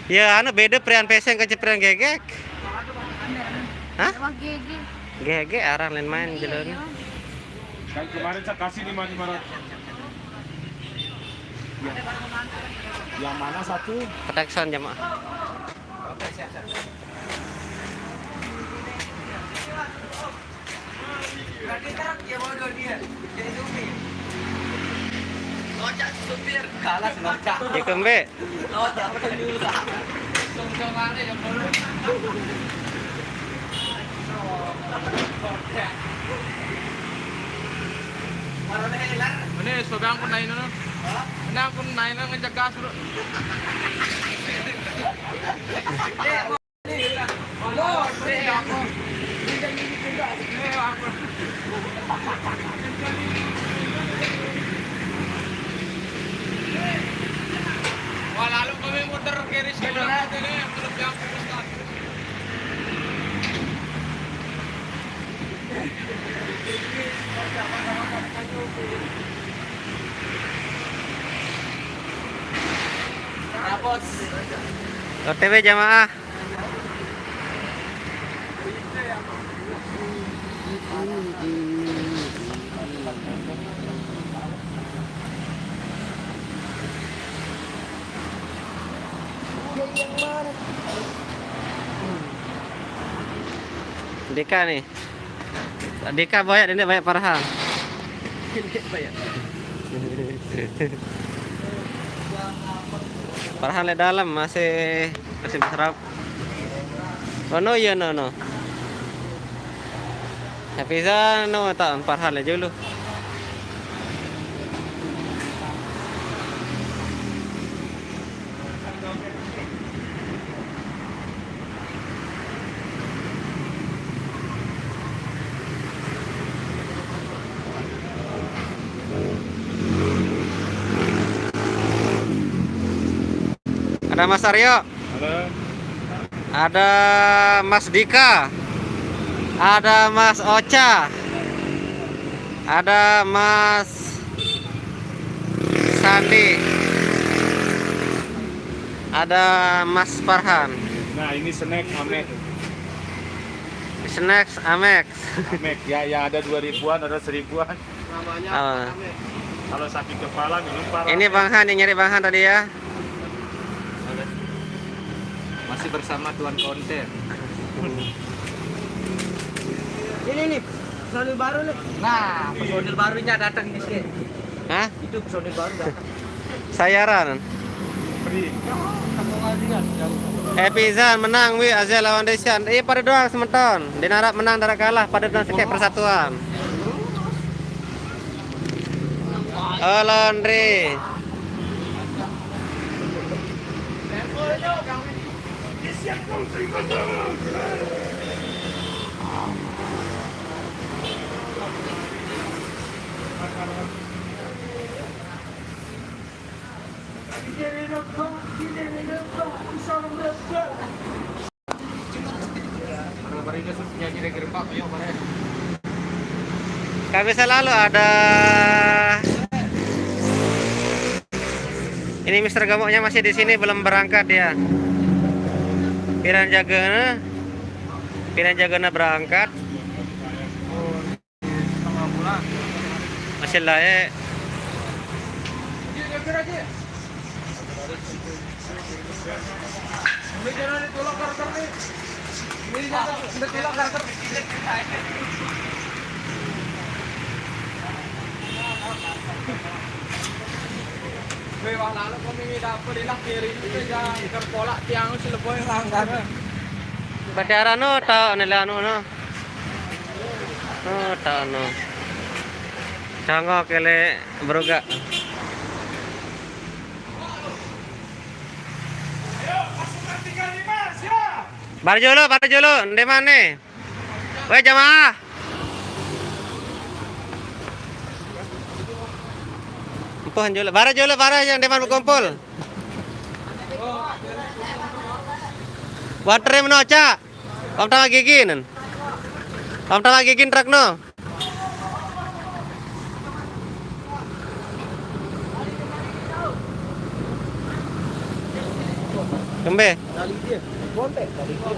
Ya, anu beda prian peseng ke prian gegek. Hah? Gegek arang lain main jelun. Kan kemarin saya kasih 5.500. Yang mana satu? Protection jamaah. Ya kembe. Ini sebagai angkut naik no. Ini angkut naik no ngejak gas bro. Wah lalu kami muter kiri sini ini belum yang OTW jamaah. Dika nih. Dika banyak ini banyak Farhan. Farhan le dalam masih berserap. Oh no ya no. Hafiza no tak Farhan le dulu. Ada Mas Aryo. Halo. Ada Mas Dika. Ada Mas Ocha. Ada Mas Sandi. Ada Mas Farhan. Nah ini snack Amek. Snacks Amex. Amek ya ada 2.000-an ada 1.000-an. Oh. Kalau sakit kepala minum parah. Ini Bang Han yang nyari Bang Han tadi ya. Masih bersama Tuan Konten. Ini nih, personil baru nih. Nah, personil barunya datang di sini. Hah? Itu personil baru datang. Sayaran. Free. Epizan menang wi Azel lawan Desian. Pada doang sementon. Dinarap menang darah kalah pada doang sekek persatuan. Oh laundry. Kami selalu ada. Ini Mister Gemuknya masih di sini belum berangkat ya. Piran jagana berangkat. Masih layak. Mewah lalu kami dapat ilah kiri itu jangan terpolak tiang selepoy langgar. Badara no ta nila no. No ta no. Jango kele beruga. Bar jolo, di mana? Weh jamaah. Empuhan jolo, bara yang di mana berkumpul. Water no ca. Om tama gigin. Om tama gigin truk no. Kembe. Tali dia. Kontek tali dia.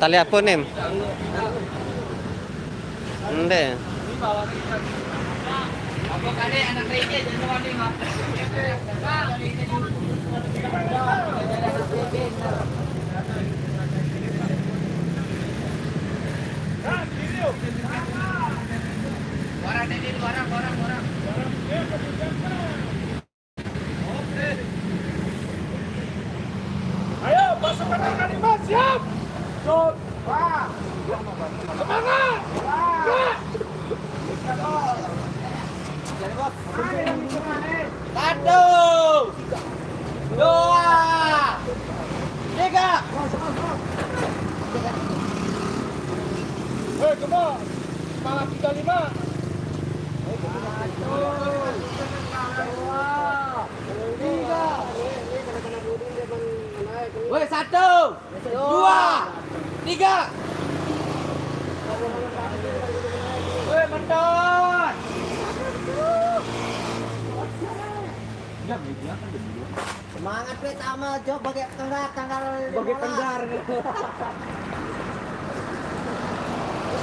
Tali apa nih? Ende. Apa kali anak rege jangan wani mah. Orang ini orang. Ayo, pasukan lima siap. Shoot. Wah. Semangat. Gerak. Satu, dua, tiga. Hei, semua. Semangat 35. Woi, satu, dua, tiga. Woi, mentor. Semangat weh sama jok bagai tenggar Bagi tenggar.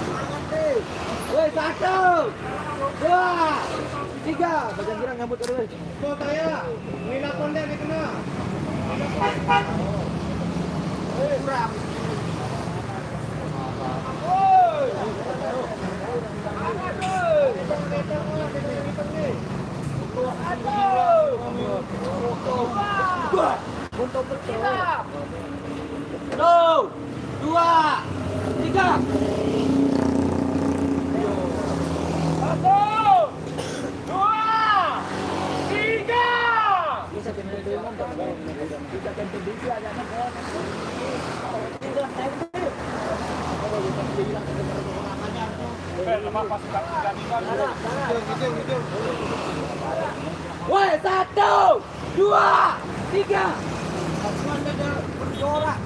Semangat weh. Woi, satu, dua, tiga. Bagian girang nyambut terus. Kau saya. Nina Konde di tengah. Kurang. Untuk betul. Satu, dua, tiga. Woi, satu, dua, tiga. Bersorak.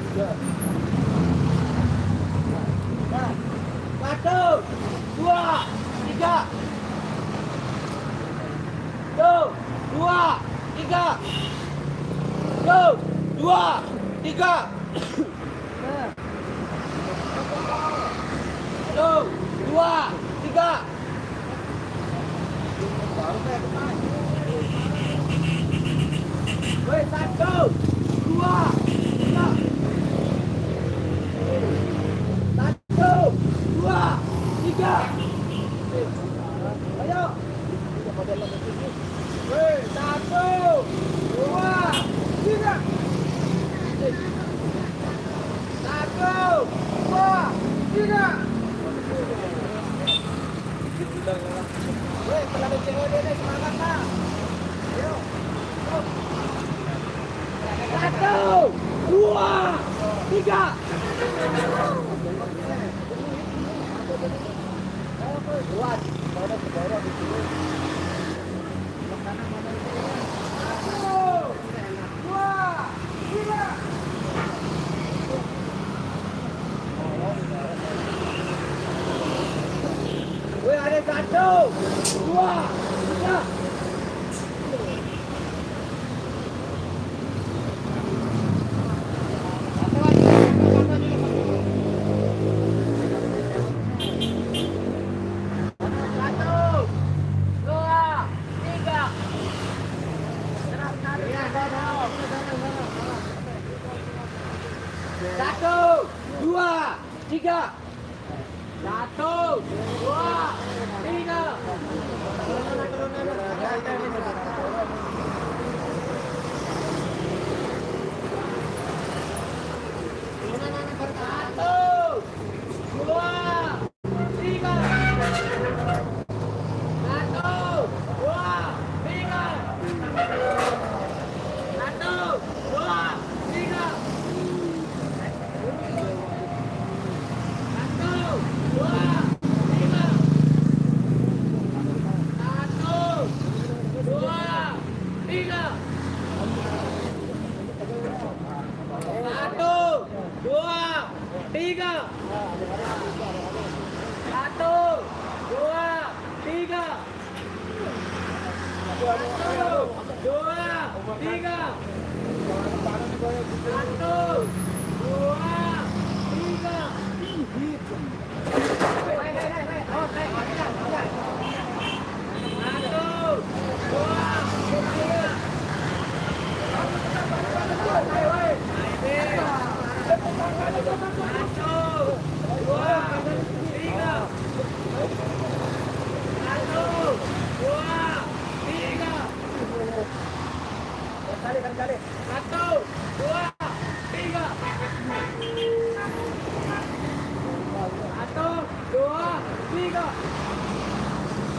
Satu, dua, tiga. Satu, dua, tiga. Satu, dua, tiga. Satu, dua, tiga. Woi, satu, dua, tiga. Satu, dua, tiga. Ayo. Woi, satu, dua, tiga. Satu, dua, tiga. Weh, kalau ada COD deh semangat lah. Ayo. Satu, dua, tiga. Kuat. Bawa ke bawah di sini. Woi, ada satu, dua, tiga. Satu, dua, tiga. Satu, dua, tiga. Satu, dua, tiga. Satu, dua, tiga. Satu, dua, tiga. Satu, dua, tiga. Satu, dua, tiga. Satu, dua, tiga. Satu, dua, tiga. Satu, dua, tiga. Satu, dua, tiga.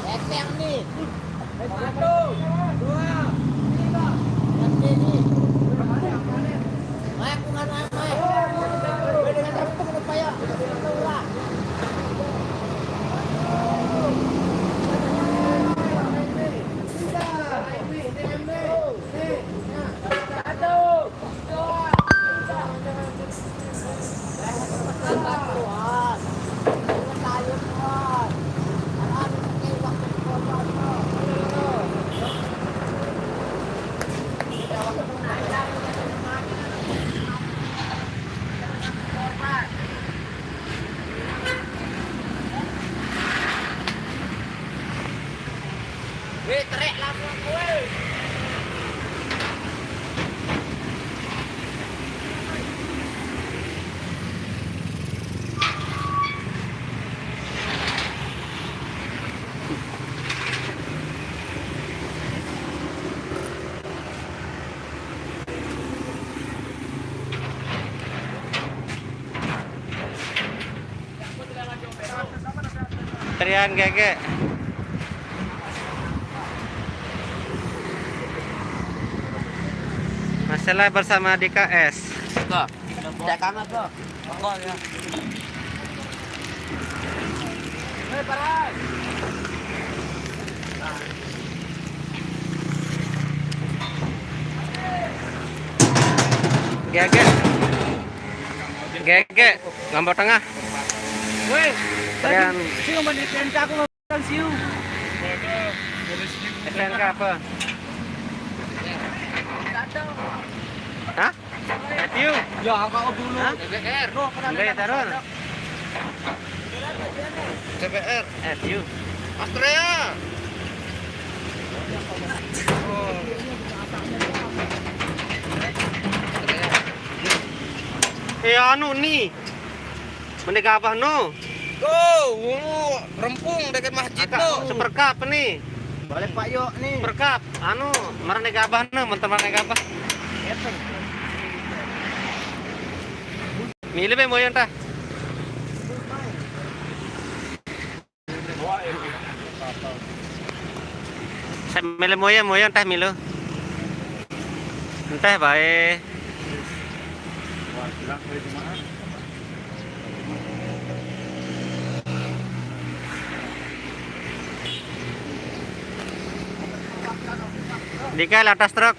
Ekeng nih. 1, 2, 3. Nanti nih. Mai aku ngan mai. Beda dengan terpuk upaya. Ulah. Weh, trek langsung kowe. Trian Gege. Masalah bersama DKS. Kok. Cek kamar kok. Kok ya. Hei, Paras. Gege. Gege, gambar tengah. Weh, Trian siu mana SNK aku ngomong siu. SNK apa? Hah? Matthew? Ya, kau dulu. CBR. Ambil taruh. CBR. Matthew. Astrea. Anu nih. Menikah apa no? Rempung dekat masjid Seperkap nih. Balik Pak Yo nih. Seperkap. Anu, marah nikah apa no? Mentar marah nikah apa? Milih be moyan tah. Saya milih moyan tah milu. Entah bae. Dika atas truk.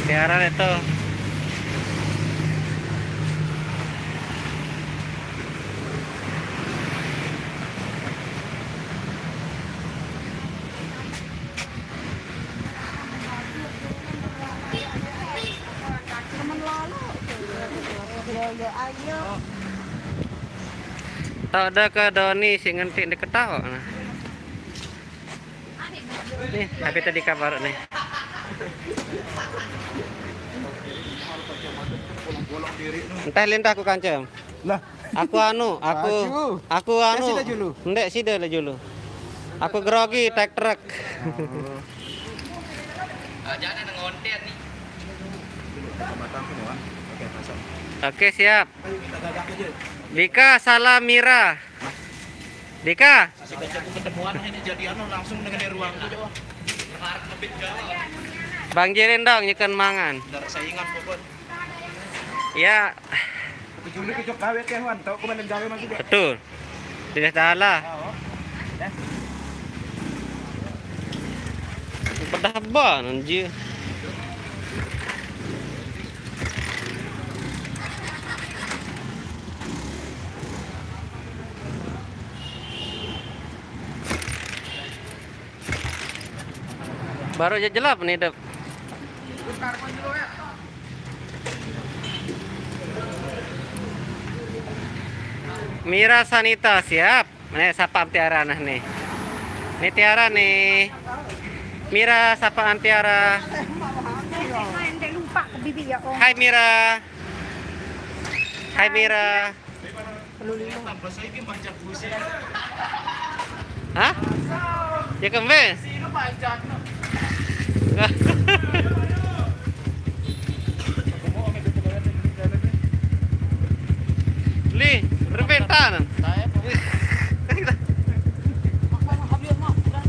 Biaran itu. Tak ada ke Doni si ngentik di ketawa. Nih, habis tadi kabar nih. Entah lintah aku kancam. Lah, Aku anu. Ndek sida lah julu. Aku grogi tek truk. Jangan ngonten nih. Oke, siap. Dika Salamira. Dika. Kasih bacaku ketemuan ini jadian langsung dengan di ruang itu. Harap lebih jauh. Bang Jirin dong nyekan mangan. Dari saingan pokok. Ya. Kecuali kecok gawe kan Wan, tahu komandan gawe masih dia. Betul. Tidak salah. Oh. Ya. Pedaban anjir. Baru aja jelap nih, Dep. Mira Sanita siap. Nih sapa Tiara nah nih. Nih Tiara nih. Mira sapa Tiara. Hindi lupa ko bibi ako. Hai Mira. Hai Mira. Hah? Ya kembali. Sino panjat no? Li, rebentan.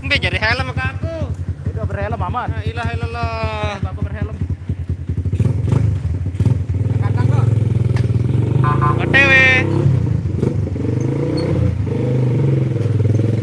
Mbe jadi helm ke aku. Itu berhelm aman. La ilaha illallah. Bapak berhelm.